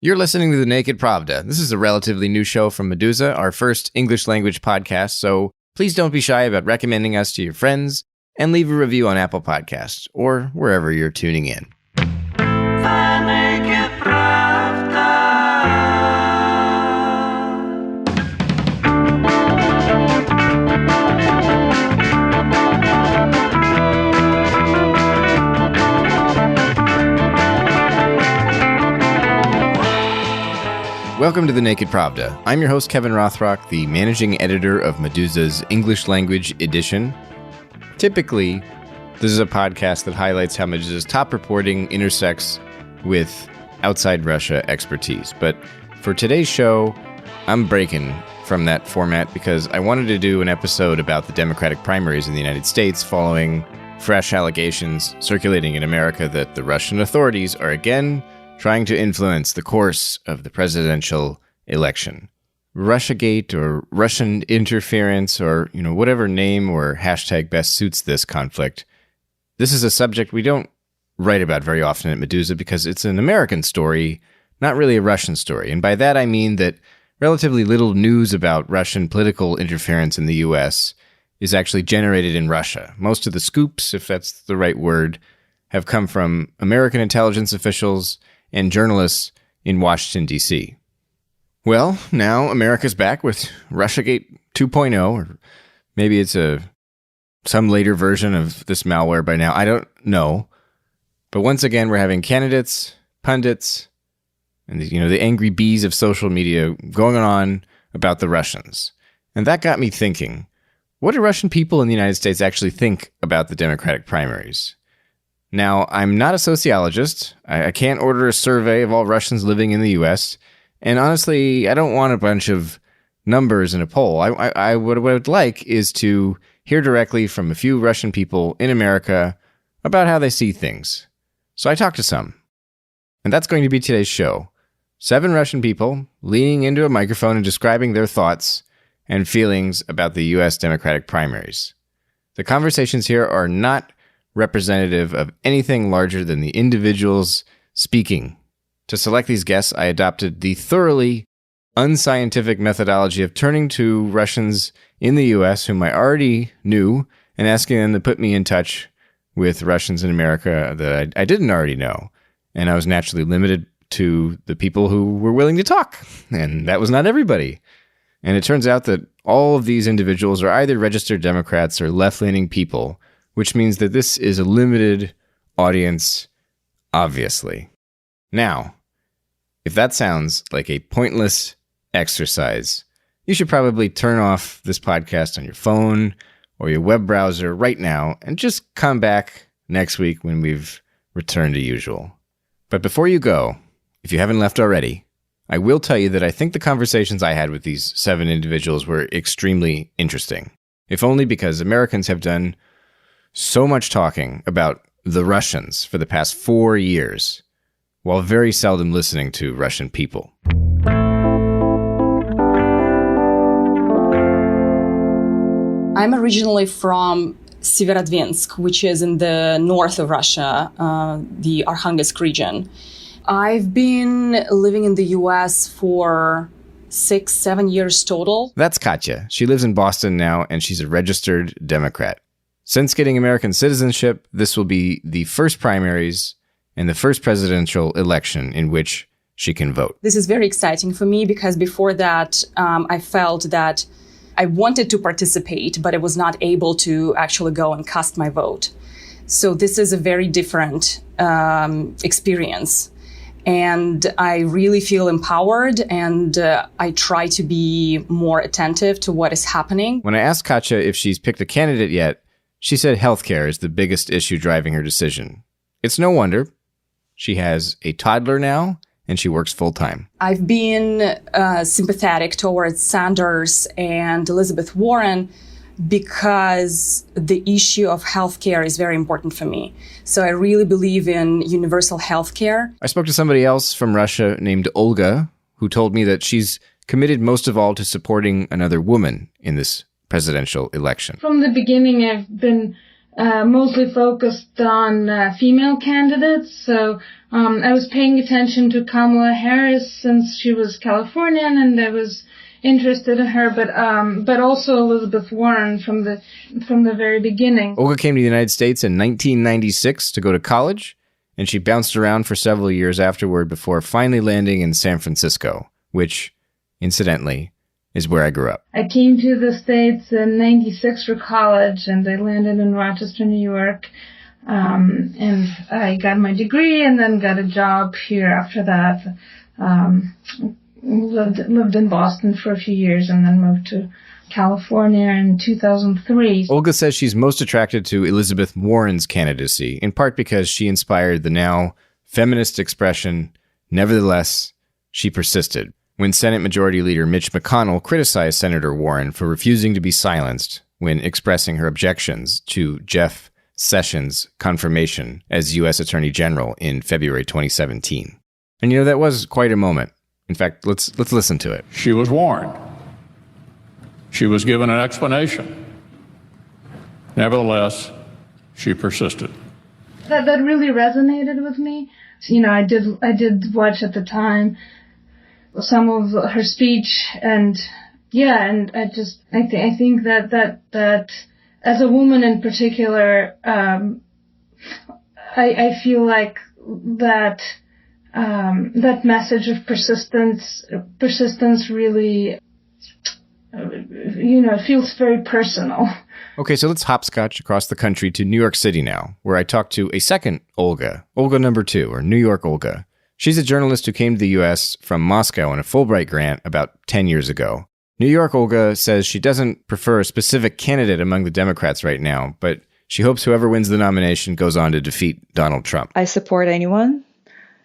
You're listening to the Naked Pravda. This is a relatively new show from Medusa, our first English-language podcast, so please don't be shy about recommending us to your friends and leave a review on Apple Podcasts or wherever you're tuning in. The Naked Pravda. Welcome to the Naked Pravda. I'm your host, Kevin Rothrock, the managing editor of Medusa's English language edition. Typically, this is a podcast that highlights how Medusa's top reporting intersects with outside Russia expertise. But for today's show, I'm breaking from that format because I wanted to do an episode about the Democratic primaries in the United States following fresh allegations circulating in America that the Russian authorities are again trying to influence the course of the presidential election. RussiaGate or Russian interference or, whatever name or hashtag best suits this conflict. This is a subject we don't write about very often at Medusa because it's an American story, not really a Russian story. And by that I mean that relatively little news about Russian political interference in the U.S. is actually generated in Russia. Most of the scoops, if that's the right word, have come from American intelligence officials and journalists in Washington, D.C. Well, now America's back with RussiaGate 2.0, or maybe it's some later version of this malware by now. I don't know. But once again, we're having candidates, pundits, and the angry bees of social media going on about the Russians. And that got me thinking, what do Russian people in the United States actually think about the Democratic primaries? Now, I'm not a sociologist. I can't order a survey of all Russians living in the U.S., and honestly, I don't want a bunch of numbers in a poll. What I would like is to hear directly from a few Russian people in America about how they see things. So I talked to some, and that's going to be today's show. 7 Russian people leaning into a microphone and describing their thoughts and feelings about the U.S. Democratic primaries. The conversations here are not representative of anything larger than the individuals speaking. To select these guests, I adopted the thoroughly unscientific methodology of turning to Russians in the U.S. whom I already knew and asking them to put me in touch with Russians in America that I didn't already know. And I was naturally limited to the people who were willing to talk. And that was not everybody. And it turns out that all of these individuals are either registered Democrats or left-leaning people, which means that this is a limited audience, obviously. Now, if that sounds like a pointless exercise, you should probably turn off this podcast on your phone or your web browser right now and just come back next week when we've returned to usual. But before you go, if you haven't left already, I will tell you that I think the conversations I had with these 7 individuals were extremely interesting, if only because Americans have done so much talking about the Russians for the past 4 years, while very seldom listening to Russian people. I'm originally from Severodvinsk, which is in the north of Russia, the Arkhangelsk region. I've been living in the U.S. for 6-7 years total. That's Katya. She lives in Boston now, and she's a registered Democrat. Since getting American citizenship, this will be the first primaries and the first presidential election in which she can vote. This is very exciting for me because before that, I felt that I wanted to participate, but I was not able to actually go and cast my vote. So this is a very different experience. And I really feel empowered, and I try to be more attentive to what is happening. When I asked Katya if she's picked a candidate yet, she said healthcare is the biggest issue driving her decision. It's no wonder. She has a toddler now, and she works full-time. I've been sympathetic towards Sanders and Elizabeth Warren because the issue of healthcare is very important for me. So I really believe in universal healthcare. I spoke to somebody else from Russia named Olga, who told me that she's committed most of all to supporting another woman in this presidential election. From the beginning, I've been mostly focused on female candidates. So I was paying attention to Kamala Harris since she was Californian, and I was interested in her, but also Elizabeth Warren from the very beginning. Olga came to the United States in 1996 to go to college, and she bounced around for several years afterward before finally landing in San Francisco, which, incidentally, is where I grew up. I came to the States in 96 for college, and I landed in Rochester, New York, and I got my degree and then got a job here after that. Lived in Boston for a few years and then moved to California in 2003. Olga says she's most attracted to Elizabeth Warren's candidacy, in part because she inspired the now feminist expression, "Nevertheless, she persisted," when Senate Majority Leader Mitch McConnell criticized Senator Warren for refusing to be silenced when expressing her objections to Jeff Sessions' confirmation as U.S. Attorney General in February 2017. And that was quite a moment. In fact, let's listen to it. She was warned. She was given an explanation. Nevertheless, she persisted. That really resonated with me. I did watch at the time some of her speech, and I think that as a woman in particular, I feel like that message of persistence really, feels very personal. Okay, so let's hopscotch across the country to New York City now, where I talked to a second Olga number 2, or New York Olga. She's a journalist who came to the U.S. from Moscow on a Fulbright grant about 10 years ago. New York Olga says she doesn't prefer a specific candidate among the Democrats right now, but she hopes whoever wins the nomination goes on to defeat Donald Trump. I support anyone,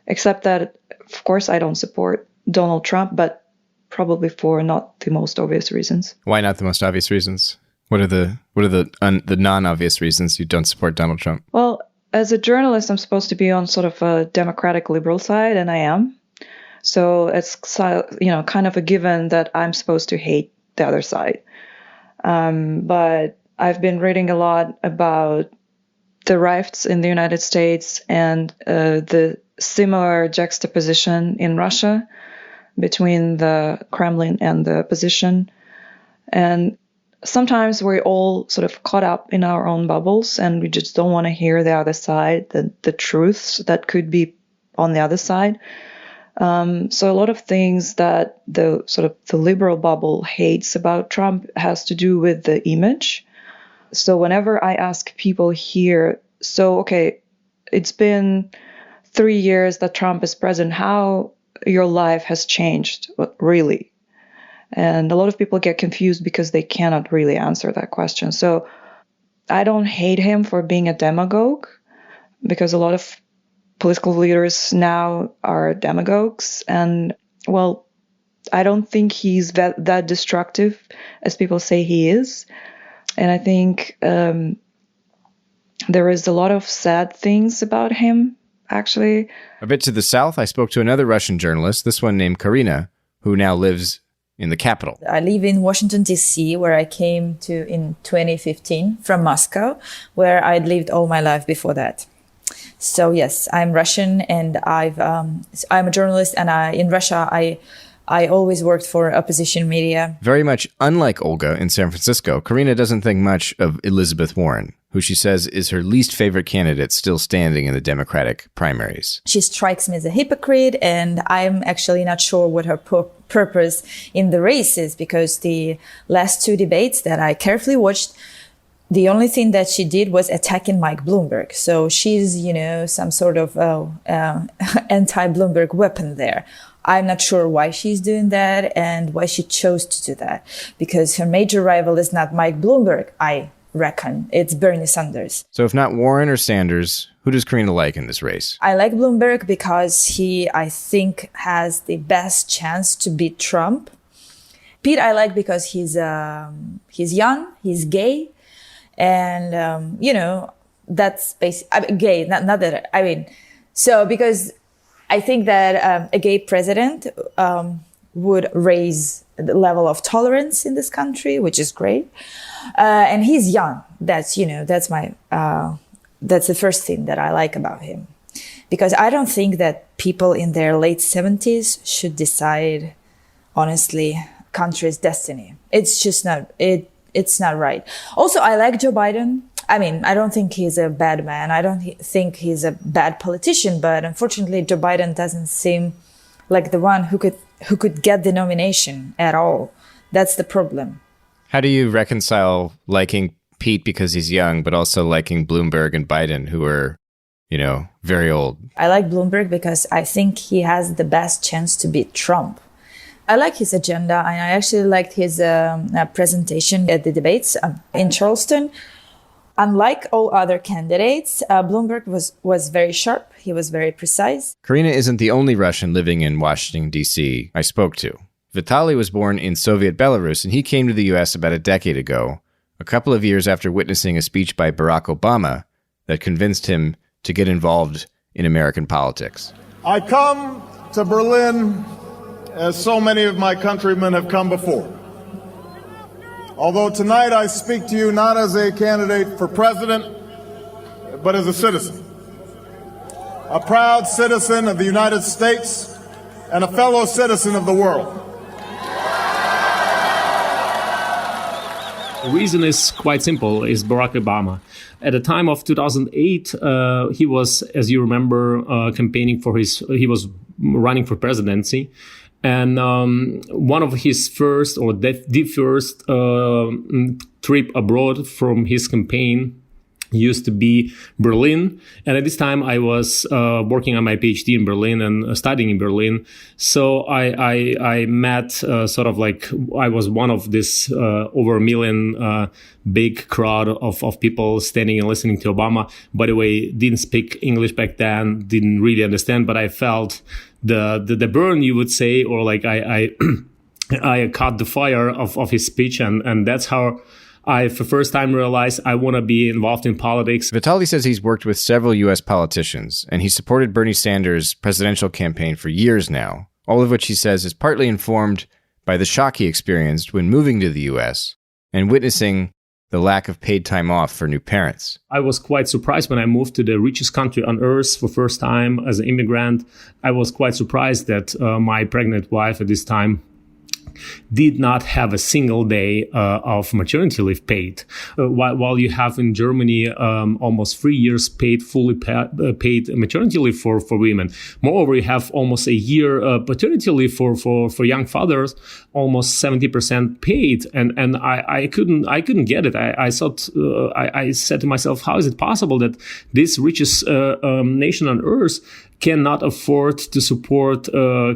except that, of course, I don't support Donald Trump, but probably for not the most obvious reasons. Why not the most obvious reasons? What are the non-obvious reasons you don't support Donald Trump? Well, as a journalist, I'm supposed to be on sort of a democratic liberal side, and I am. So it's kind of a given that I'm supposed to hate the other side. But I've been reading a lot about the rifts in the United States and the similar juxtaposition in Russia between the Kremlin and the opposition. And sometimes we're all sort of caught up in our own bubbles and we just don't want to hear the other side, the truths that could be on the other side. So a lot of things that the liberal bubble hates about Trump has to do with the image. So whenever I ask people here, it's been 3 years that Trump is president, how your life has changed, really? And a lot of people get confused because they cannot really answer that question. So I don't hate him for being a demagogue, because a lot of political leaders now are demagogues. And, well, I don't think he's that destructive as people say he is. And I think there is a lot of sad things about him, actually. A bit to the south, I spoke to another Russian journalist, this one named Karina, who now lives in the capital. I live in Washington, D.C., where I came to in 2015 from Moscow, where I'd lived all my life before that. So yes, I'm Russian, and I'm a journalist, and in Russia, I always worked for opposition media. Very much unlike Olga in San Francisco, Karina doesn't think much of Elizabeth Warren, who she says is her least favorite candidate still standing in the Democratic primaries. She strikes me as a hypocrite, and I'm actually not sure what her purpose in the race is, because the last 2 debates that I carefully watched, the only thing that she did was attacking Mike Bloomberg. So she's, some sort of anti-Bloomberg weapon there. I'm not sure why she's doing that and why she chose to do that, because her major rival is not Mike Bloomberg, I reckon. It's Bernie Sanders. So if not Warren or Sanders, who does Karina like in this race? I like Bloomberg because he, I think, has the best chance to beat Trump. Pete I like because he's young, he's gay, and, that's basically, gay, not that, so because I think that a gay president would raise the level of tolerance in this country, which is great. And he's young. That's the first thing that I like about him. Because I don't think that people in their late 70s should decide, honestly, country's destiny. It's just not, it's not right. Also, I like Joe Biden. I mean, I don't think he's a bad man. I don't think he's a bad politician, but unfortunately, Joe Biden doesn't seem like the one who could get the nomination at all. That's the problem. How do you reconcile liking Pete because he's young, but also liking Bloomberg and Biden, who are, very old? I like Bloomberg because I think he has the best chance to beat Trump. I like his agenda, and I actually liked his presentation at the debates in Charleston. Unlike all other candidates, Bloomberg was very sharp. He was very precise. Karina isn't the only Russian living in Washington, D.C. I spoke to. Vitaly was born in Soviet Belarus, and he came to the U.S. about a decade ago, a couple of years after witnessing a speech by Barack Obama that convinced him to get involved in American politics. I come to Berlin as so many of my countrymen have come before. Although tonight I speak to you not as a candidate for president, but as a citizen. A proud citizen of the United States and a fellow citizen of the world. The reason is quite simple, is Barack Obama. At the time of 2008, he was, as you remember, campaigning he was running for presidency. And one of his first, or the first trip abroad from his campaign used to be Berlin. And at this time, I was working on my PhD in Berlin and studying in Berlin. So I met I was one of this over a million big crowd of people standing and listening to Obama. By the way, didn't speak English back then, didn't really understand, but I felt the burn, you would say, or like I caught the fire of his speech, and that's how I, for the first time, realized I want to be involved in politics. Vitaly says he's worked with several U.S. politicians, and he supported Bernie Sanders' presidential campaign for years now, all of which he says is partly informed by the shock he experienced when moving to the U.S. and witnessing the lack of paid time off for new parents. I was quite surprised when I moved to the richest country on earth for the first time as an immigrant. I was quite surprised that my pregnant wife at this time did not have a single day of maternity leave paid, while you have in Germany almost 3 years fully paid maternity leave for women. Moreover, you have almost a year paternity leave for young fathers, almost 70% paid, and I couldn't get it. I thought I said to myself, how is it possible that this richest nation on earth cannot afford to support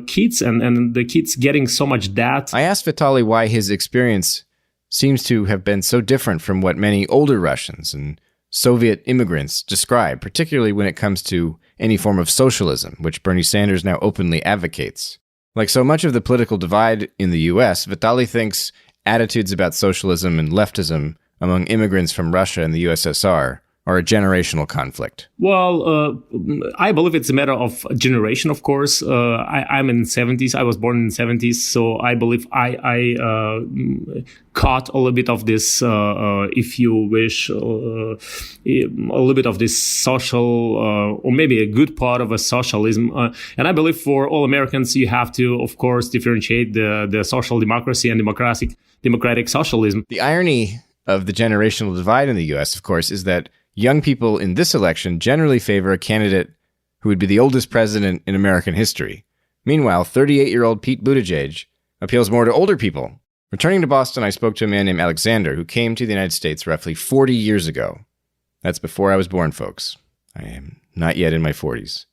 kids and the kids getting so much debt? I asked Vitaly why his experience seems to have been so different from what many older Russians and Soviet immigrants describe, particularly when it comes to any form of socialism, which Bernie Sanders now openly advocates. Like so much of the political divide in the U.S., Vitaly thinks attitudes about socialism and leftism among immigrants from Russia and the USSR or a generational conflict? Well, I believe it's a matter of generation, of course. I'm in the 70s. I was born in the 70s. So I believe I caught a little bit of this, if you wish, a little bit of this social, or maybe a good part of a socialism. And I believe for all Americans, you have to, of course, differentiate the social democracy and democratic socialism. The irony of the generational divide in the U.S., of course, is that young people in this election generally favor a candidate who would be the oldest president in American history. Meanwhile, 38-year-old Pete Buttigieg appeals more to older people. Returning to Boston, I spoke to a man named Alexander who came to the United States roughly 40 years ago. That's before I was born, folks. I am not yet in my 40s.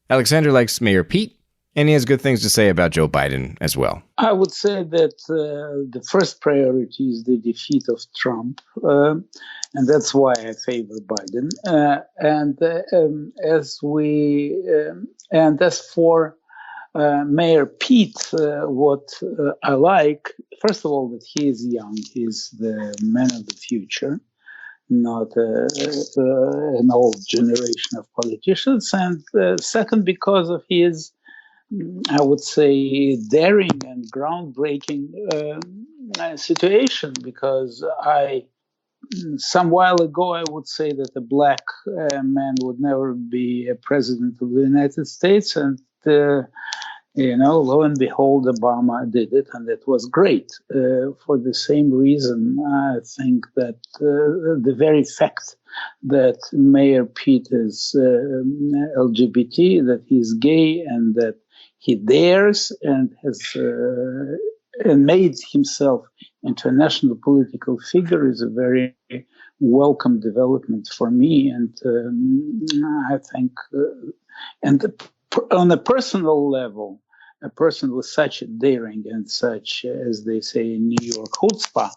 Alexander likes Mayor Pete, and he has good things to say about Joe Biden as well. I would say that the first priority is the defeat of Trump, and that's why I favor Biden. As for Mayor Pete, what I like, first of all, that he is young. He's the man of the future, not an old generation of politicians. And second, because of his I would say, daring and groundbreaking situation, because some while ago, I would say that a black man would never be a president of the United States. And, lo and behold, Obama did it. And it was great. For the same reason, I think that the very fact that Mayor Pete is LGBT, that he's gay, and that he dares and has and made himself into a national political figure is a very welcome development for me. And I think, on a personal level, a person with such a daring and such, as they say in New York, chutzpah,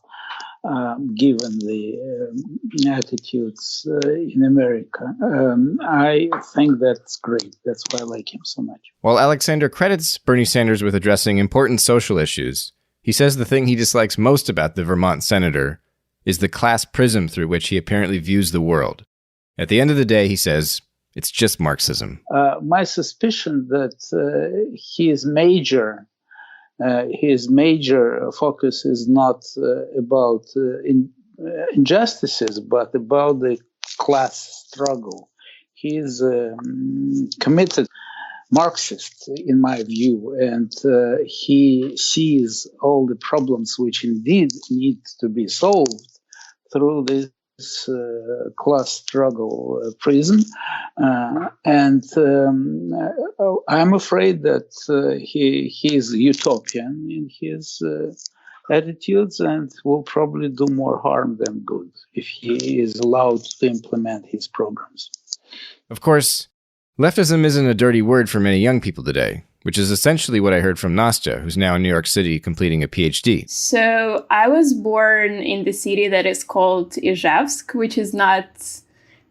given the attitudes in America, I think that's great. That's why I like him so much. While Alexander credits Bernie Sanders with addressing important social issues, he says the thing he dislikes most about the Vermont senator is the class prism through which he apparently views the world. At the end of the day, he says, it's just Marxism. My suspicion that his major focus is not about injustices, but about the class struggle. He is committed Marxist, in my view, and he sees all the problems which indeed need to be solved through this class struggle prism. And I'm afraid that he is utopian in his attitudes and will probably do more harm than good if he is allowed to implement his programs. Of course, leftism isn't a dirty word for many young people today, which is essentially what I heard from Nastya, who's now in New York City completing a PhD. So I was born in the city that is called Ijevsk, which is not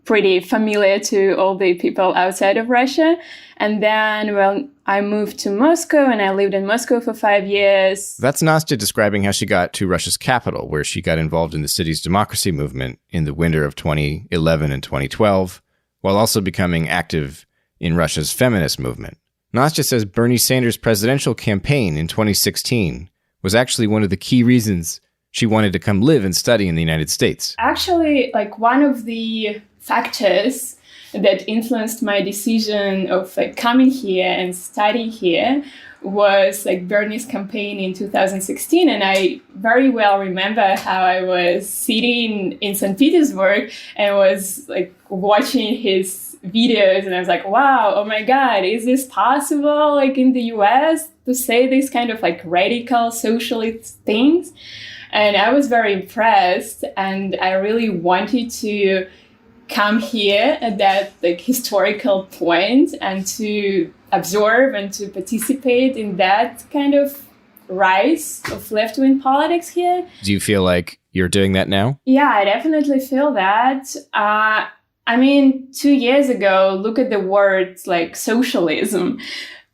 pretty familiar to all the people outside of Russia. And then, I moved to Moscow and I lived in Moscow for 5 years. That's Nastya describing how she got to Russia's capital, where she got involved in the city's democracy movement in the winter of 2011 and 2012, while also becoming active in Russia's feminist movement. Nastya says Bernie Sanders' presidential campaign in 2016 was actually one of the key reasons she wanted to come live and study in the United States. Actually, one of the factors that influenced my decision of coming here and studying here was Bernie's campaign in 2016. And I very well remember how I was sitting in St. Petersburg and was watching his videos, and I was like, wow, oh my God, is this possible in the US to say these kind of radical socialist things? And I was very impressed, and I really wanted to come here at that historical point and to absorb and to participate in that kind of rise of left-wing politics here. Do you feel like you're doing that now? Yeah, I definitely feel that. 2 years ago, look at the words socialism.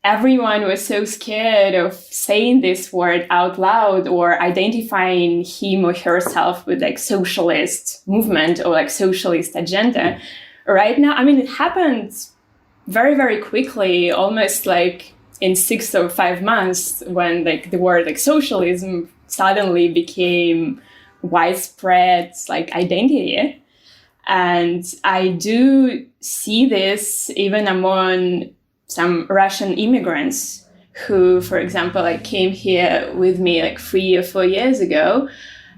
Everyone was so scared of saying this word out loud or identifying him or herself with socialist movement or socialist agenda. Right now, it happened very, very quickly, almost in 6 or 5 months, when the word socialism suddenly became widespread identity. And I do see this even among some Russian immigrants who, for example, came here with me 3 or 4 years ago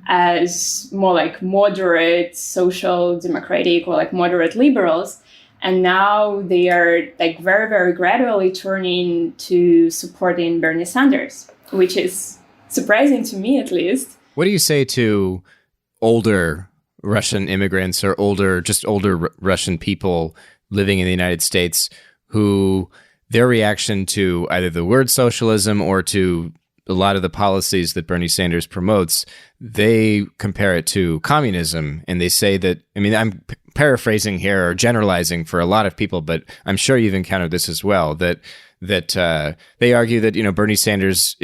as more moderate social democratic or moderate liberals. And now they are very, very gradually turning to supporting Bernie Sanders, which is surprising to me, at least. What do you say to older Russian immigrants or older Russian people living in the United States who their reaction to either the word socialism or to a lot of the policies that Bernie Sanders promotes, they compare it to communism, and they say that, I'm paraphrasing here or generalizing for a lot of people, but I'm sure you've encountered this as well, that they argue that, Bernie Sanders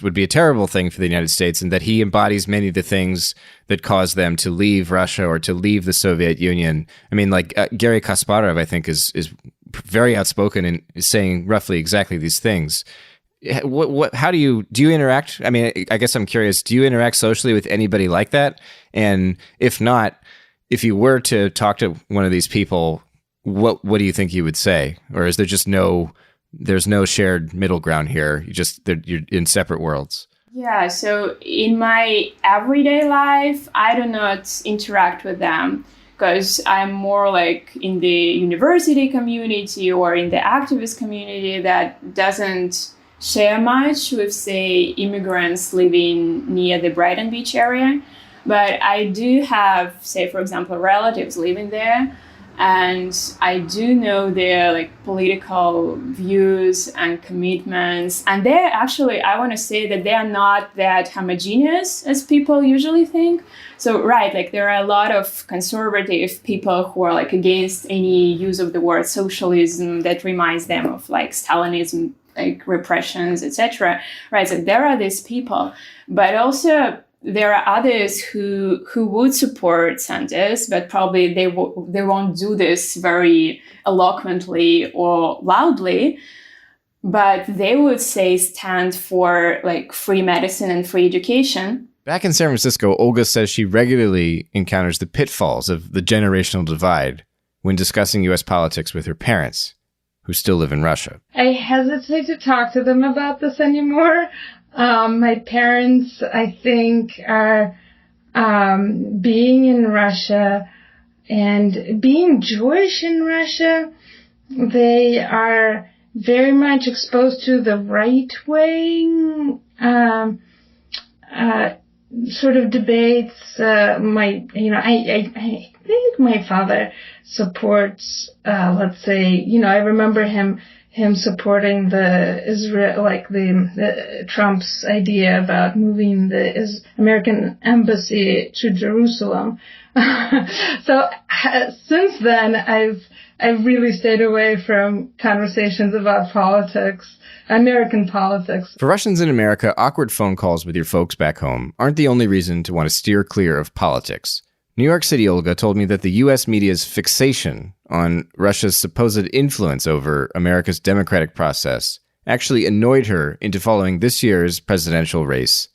would be a terrible thing for the United States, and that he embodies many of the things that caused them to leave Russia or to leave the Soviet Union. Gary Kasparov, I think, is very outspoken and saying roughly exactly these things. How do you interact? I mean, I guess I'm curious, do you interact socially with anybody like that? And if not, if you were to talk to one of these people, what do you think you would say? Or is there just there's no shared middle ground here? You're in separate worlds. Yeah, so in my everyday life, I do not interact with them because I'm more like in the university community or in the activist community that doesn't share much with, say, immigrants living near the Brighton Beach area. But I do have, say, for example, relatives living there. And I do know their like political views and commitments. And they're actually, I want to say that they are not that homogeneous as people usually think. So, right, like there are a lot of conservative people who are like against any use of the word socialism that reminds them of like Stalinism, like repressions, etc. Right, so there are these people, but also there are others who would support Sanders, but probably they won't do this very eloquently or loudly. But they would say stand for like free medicine and free education. Back in San Francisco, Olga says she regularly encounters the pitfalls of the generational divide when discussing U.S. politics with her parents, who still live in Russia. I hesitate to talk to them about this anymore. My parents, I think, are being in Russia and being Jewish in Russia. They are very much exposed to the right-wing sort of debates. I think my father supports, let's say, I remember him supporting the Trump's idea about moving the American embassy to Jerusalem. So since then, I've really stayed away from conversations about politics, American politics. For Russians in America, awkward phone calls with your folks back home aren't the only reason to want to steer clear of politics. New York City Olga told me that the U.S. media's fixation on Russia's supposed influence over America's democratic process actually annoyed her into following this year's presidential race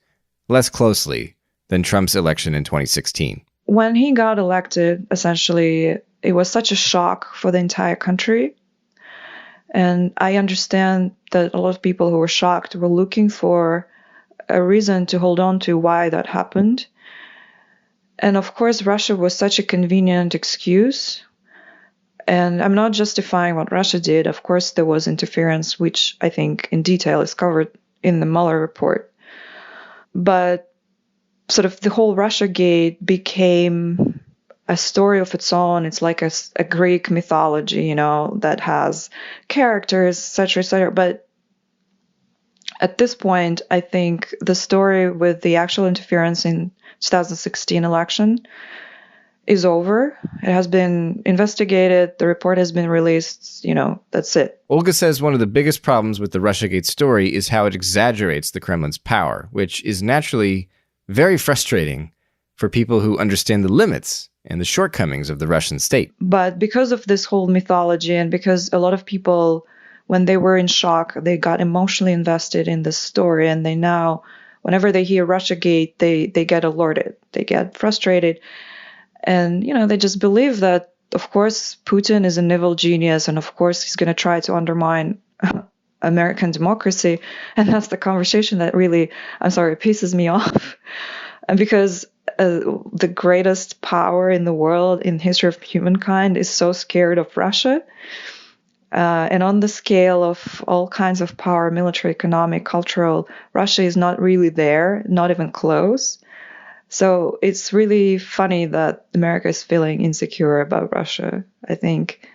less closely than Trump's election in 2016. When he got elected, essentially, it was such a shock for the entire country. And I understand that a lot of people who were shocked were looking for a reason to hold on to why that happened. And of course, Russia was such a convenient excuse. And I'm not justifying what Russia did. Of course, there was interference, which I think in detail is covered in the Mueller Report. But sort of the whole RussiaGate became a story of its own. It's like a Greek mythology, that has characters, etc., etc. But at this point, I think the story with the actual interference in 2016 election is over. It has been investigated. The report has been released. That's it. Olga says one of the biggest problems with the RussiaGate story is how it exaggerates the Kremlin's power, which is naturally very frustrating for people who understand the limits and the shortcomings of the Russian state. But because of this whole mythology and because a lot of people, when they were in shock, they got emotionally invested in this story, and they now, whenever they hear RussiaGate, they get alerted, they get frustrated, and they just believe that, of course, Putin is an evil genius, and of course he's going to try to undermine American democracy, and that's the conversation that really, pisses me off, and because the greatest power in the world in the history of humankind is so scared of Russia. And on the scale of all kinds of power, military, economic, cultural, Russia is not really there, not even close. So it's really funny that America is feeling insecure about Russia. I think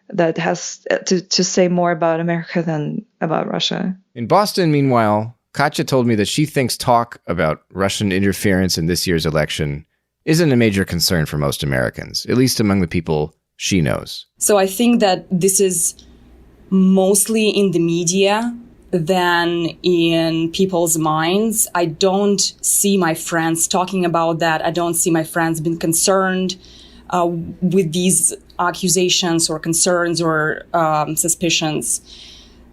that has to say more about America than about Russia. In Boston, meanwhile, Katya told me that she thinks talk about Russian interference in this year's election isn't a major concern for most Americans, at least among the people she knows. So I think that this is mostly in the media than in people's minds. I don't see my friends talking about that. I don't see my friends being concerned. with these accusations or concerns or suspicions.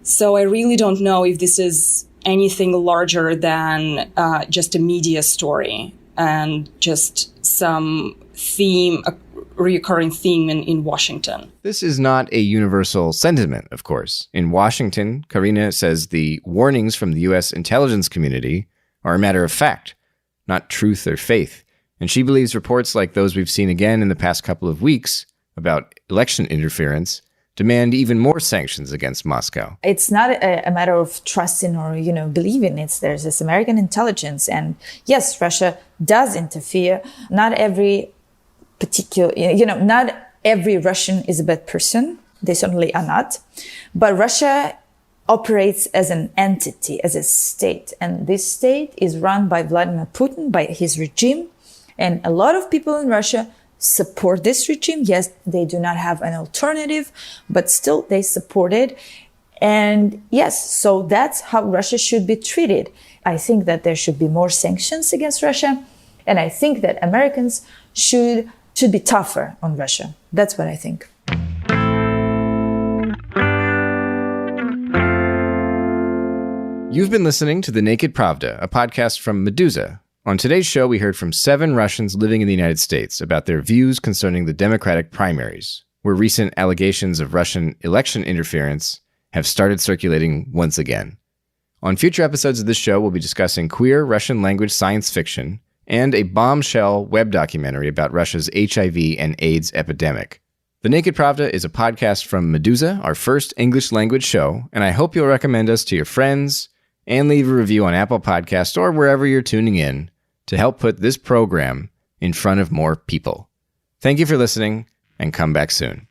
So I really don't know if this is anything larger than just a media story and just some theme, a recurring theme in Washington. This is not a universal sentiment, of course. In Washington, Karina says the warnings from the U.S. intelligence community are a matter of fact, not truth or faith. And she believes reports like those we've seen again in the past couple of weeks about election interference demand even more sanctions against Moscow. It's not a matter of trusting or, believing. There's this American intelligence. And yes, Russia does interfere. Not every not every Russian is a bad person. They certainly are not. But Russia operates as an entity, as a state. And this state is run by Vladimir Putin, by his regime. And a lot of people in Russia support this regime. Yes, they do not have an alternative, but still they support it. And yes, so that's how Russia should be treated. I think that there should be more sanctions against Russia. And I think that Americans should be tougher on Russia. That's what I think. You've been listening to The Naked Pravda, a podcast from Meduza. On today's show, we heard from 7 Russians living in the United States about their views concerning the Democratic primaries, where recent allegations of Russian election interference have started circulating once again. On future episodes of this show, we'll be discussing queer Russian language science fiction and a bombshell web documentary about Russia's HIV and AIDS epidemic. The Naked Pravda is a podcast from Meduza, our first English language show, and I hope you'll recommend us to your friends and leave a review on Apple Podcasts or wherever you're tuning in to help put this program in front of more people. Thank you for listening, and come back soon.